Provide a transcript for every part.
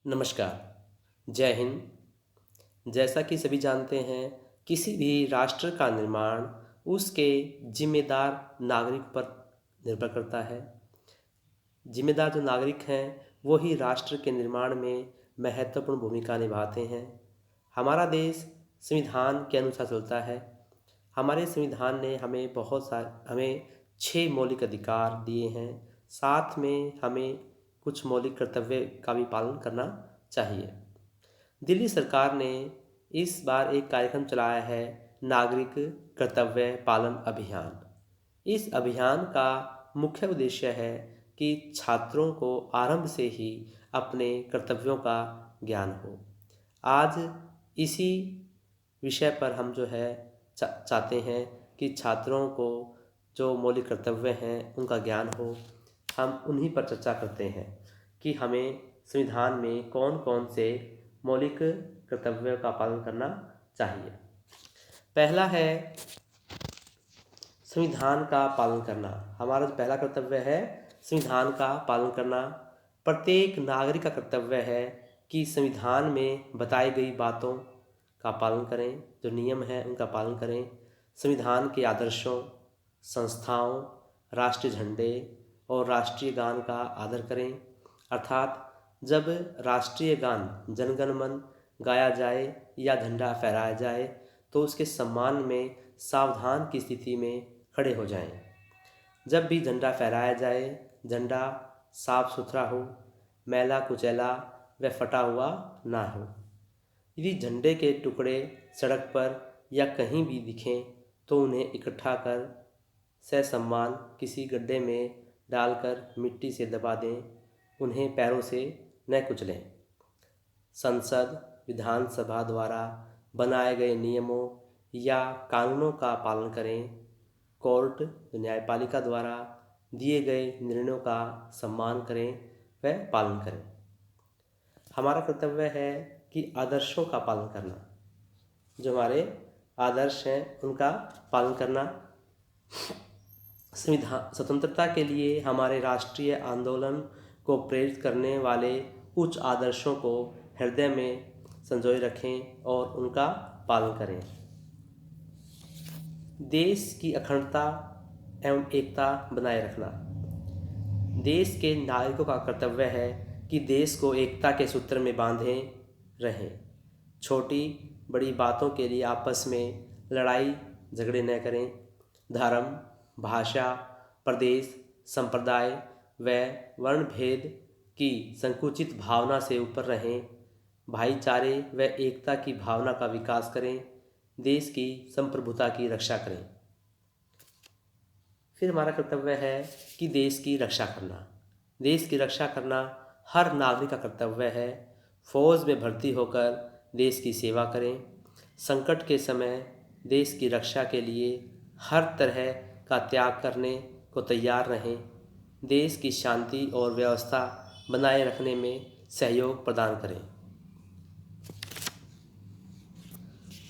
नमस्कार। जय हिंद। जैसा कि सभी जानते हैं, किसी भी राष्ट्र का निर्माण उसके जिम्मेदार नागरिक पर निर्भर करता है। जिम्मेदार जो नागरिक हैं वो ही राष्ट्र के निर्माण में महत्वपूर्ण भूमिका निभाते हैं। हमारा देश संविधान के अनुसार चलता है। हमारे संविधान ने हमें 6 मौलिक अधिकार दिए हैं। साथ में हमें कुछ मौलिक कर्तव्य का भी पालन करना चाहिए। दिल्ली सरकार ने इस बार एक कार्यक्रम चलाया है, नागरिक कर्तव्य पालन अभियान। इस अभियान का मुख्य उद्देश्य है कि छात्रों को आरंभ से ही अपने कर्तव्यों का ज्ञान हो। आज इसी विषय पर हम चाहते हैं कि छात्रों को जो मौलिक कर्तव्य हैं उनका ज्ञान हो। हम उन्हीं पर चर्चा करते हैं कि हमें संविधान में कौन कौन से मौलिक कर्तव्यों का पालन करना चाहिए। पहला है संविधान का पालन करना। हमारा जो पहला कर्तव्य है संविधान का पालन करना। प्रत्येक नागरिक का कर्तव्य है कि संविधान में बताई गई बातों का पालन करें, जो नियम हैं उनका पालन करें। संविधान के आदर्शों, संस्थाओं, राष्ट्रीय झंडे और राष्ट्रीय गान का आदर करें। अर्थात जब राष्ट्रीय गान जनगण मन गाया जाए या झंडा फहराया जाए तो उसके सम्मान में सावधान की स्थिति में खड़े हो जाएं। जब भी झंडा फहराया जाए, झंडा साफ सुथरा हो, मैला कुचैला व फटा हुआ ना हो। यदि झंडे के टुकड़े सड़क पर या कहीं भी दिखें तो उन्हें इकट्ठा कर ससम्मान किसी गड्ढे में डालकर मिट्टी से दबा दें। उन्हें पैरों से न कुचलें। संसद, विधानसभा द्वारा बनाए गए नियमों या कानूनों का पालन करें। कोर्ट, न्यायपालिका द्वारा दिए गए निर्णयों का सम्मान करें व पालन करें। हमारा कर्तव्य है कि आदर्शों का पालन करना। जो हमारे आदर्श हैं उनका पालन करना। संविधान स्वतंत्रता के लिए हमारे राष्ट्रीय आंदोलन को प्रेरित करने वाले उच्च आदर्शों को हृदय में संजोए रखें और उनका पालन करें। देश की अखंडता एवं एकता बनाए रखना। देश के नागरिकों का कर्तव्य है कि देश को एकता के सूत्र में बांधे रहें। छोटी बड़ी बातों के लिए आपस में लड़ाई झगड़े न करें। धर्म, भाषा, प्रदेश, संप्रदाय व वर्ण भेद की संकुचित भावना से ऊपर रहें। भाईचारे व एकता की भावना का विकास करें। देश की संप्रभुता की रक्षा करें। फिर हमारा कर्तव्य है कि देश की रक्षा करना। देश की रक्षा करना हर नागरिक का कर्तव्य है। फौज में भर्ती होकर देश की सेवा करें। संकट के समय देश की रक्षा के लिए हर तरह का त्याग करने को तैयार रहें। देश की शांति और व्यवस्था बनाए रखने में सहयोग प्रदान करें।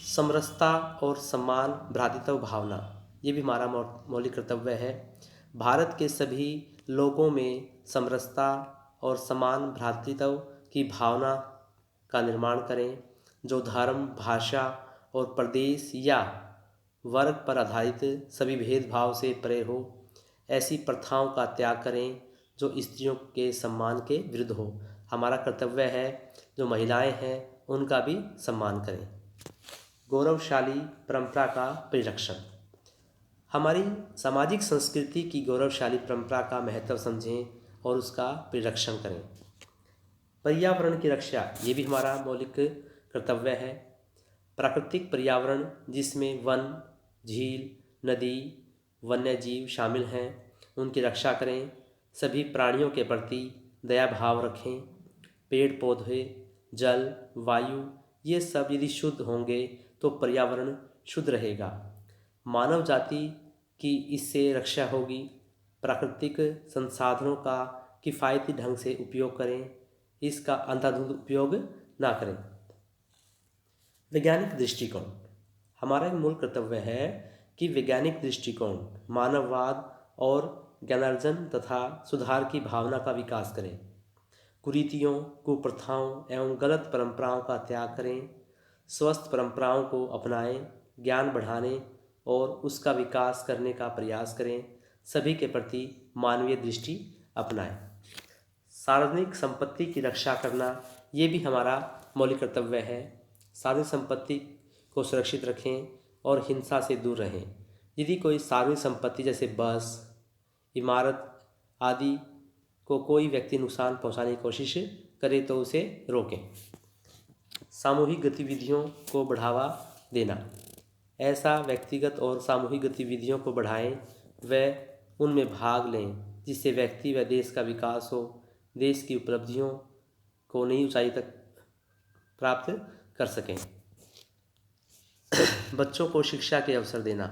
समरसता और सम्मान, भ्रातृत्व भावना, ये भी हमारा मौलिक कर्तव्य है। भारत के सभी लोगों में समरसता और समान भ्रातृत्व की भावना का निर्माण करें, जो धर्म, भाषा और प्रदेश या वर्ग पर आधारित सभी भेदभाव से परे हो। ऐसी प्रथाओं का त्याग करें जो स्त्रियों के सम्मान के विरुद्ध हो। हमारा कर्तव्य है जो महिलाएं हैं उनका भी सम्मान करें। गौरवशाली परंपरा का परिरक्षण। हमारी सामाजिक संस्कृति की गौरवशाली परंपरा का महत्व समझें और उसका परिरक्षण करें। पर्यावरण की रक्षा, ये भी हमारा मौलिक कर्तव्य है। प्राकृतिक पर्यावरण जिसमें वन, झील, नदी, वन्यजीव शामिल हैं, उनकी रक्षा करें। सभी प्राणियों के प्रति दया भाव रखें। पेड़ पौधे, जल, वायु, ये सब यदि शुद्ध होंगे तो पर्यावरण शुद्ध रहेगा। मानव जाति की इससे रक्षा होगी। प्राकृतिक संसाधनों का किफ़ायती ढंग से उपयोग करें। इसका अंधाधुंध उपयोग ना करें। वैज्ञानिक दृष्टिकोण। हमारा एक मूल कर्तव्य है कि वैज्ञानिक दृष्टिकोण, मानववाद और ज्ञानार्जन तथा सुधार की भावना का विकास करें। कुरीतियों, कुप्रथाओं एवं गलत परंपराओं का त्याग करें, स्वस्थ परंपराओं को अपनाएं, ज्ञान बढ़ाने और उसका विकास करने का प्रयास करें, सभी के प्रति मानवीय दृष्टि अपनाएं। सार्वजनिक संपत्ति की रक्षा करना ये भी हमारा मौलिक कर्तव्य है। सार्वजनिक संपत्ति को सुरक्षित रखें और हिंसा से दूर रहें। यदि कोई सार्वजनिक संपत्ति जैसे बस, इमारत आदि को कोई व्यक्ति नुकसान पहुंचाने की कोशिश करे तो उसे रोकें। सामूहिक गतिविधियों को बढ़ावा देना, ऐसा व्यक्तिगत और सामूहिक गतिविधियों को बढ़ाएं व उनमें भाग लें जिससे व्यक्ति व देश का विकास हो, देश की उपलब्धियों को नई ऊंचाई तक प्राप्त कर सकें। बच्चों को शिक्षा के अवसर देना,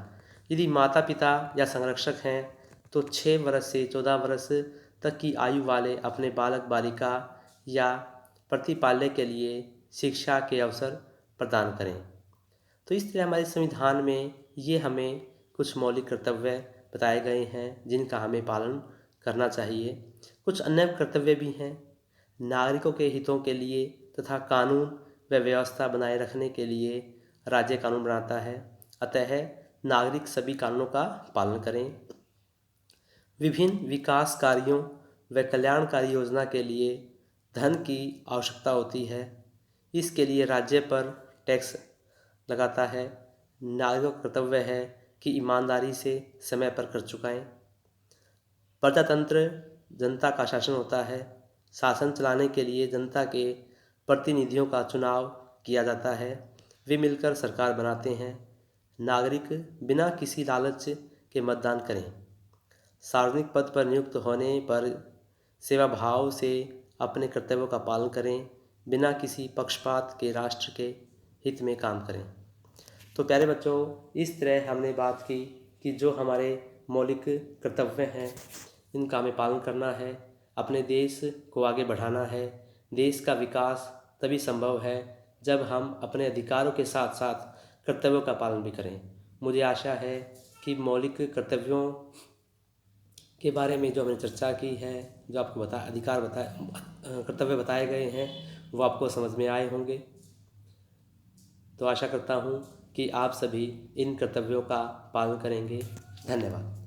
यदि माता पिता या संरक्षक हैं तो 6 वर्ष से 14 वर्ष तक की आयु वाले अपने बालक बालिका या प्रतिपाल्य के लिए शिक्षा के अवसर प्रदान करें। तो इस तरह हमारे संविधान में ये हमें कुछ मौलिक कर्तव्य बताए गए हैं जिनका हमें पालन करना चाहिए। कुछ अन्य कर्तव्य भी हैं। नागरिकों के हितों के लिए तथा कानून व व्यवस्था बनाए रखने के लिए राज्य कानून बनाता है, अतः नागरिक सभी कानूनों का पालन करें। विभिन्न विकास कार्यों व कल्याणकारी योजना के लिए धन की आवश्यकता होती है, इसके लिए राज्य पर टैक्स लगाता है। नागरिकों का कर्तव्य है कि ईमानदारी से समय पर कर चुकाएं। प्रजातंत्र जनता का शासन होता है। शासन चलाने के लिए जनता के प्रतिनिधियों का चुनाव किया जाता है, वे मिलकर सरकार बनाते हैं। नागरिक बिना किसी लालच के मतदान करें। सार्वजनिक पद पर नियुक्त होने पर सेवा भाव से अपने कर्तव्यों का पालन करें, बिना किसी पक्षपात के राष्ट्र के हित में काम करें। तो प्यारे बच्चों, इस तरह हमने बात की कि जो हमारे मौलिक कर्तव्य हैं इनका हमें पालन करना है, अपने देश को आगे बढ़ाना है। देश का विकास तभी संभव है जब हम अपने अधिकारों के साथ साथ कर्तव्यों का पालन भी करें। मुझे आशा है कि मौलिक कर्तव्यों के बारे में जो हमने चर्चा की है, जो आपको कर्तव्य बताए गए हैं वो आपको समझ में आए होंगे। तो आशा करता हूँ कि आप सभी इन कर्तव्यों का पालन करेंगे। धन्यवाद।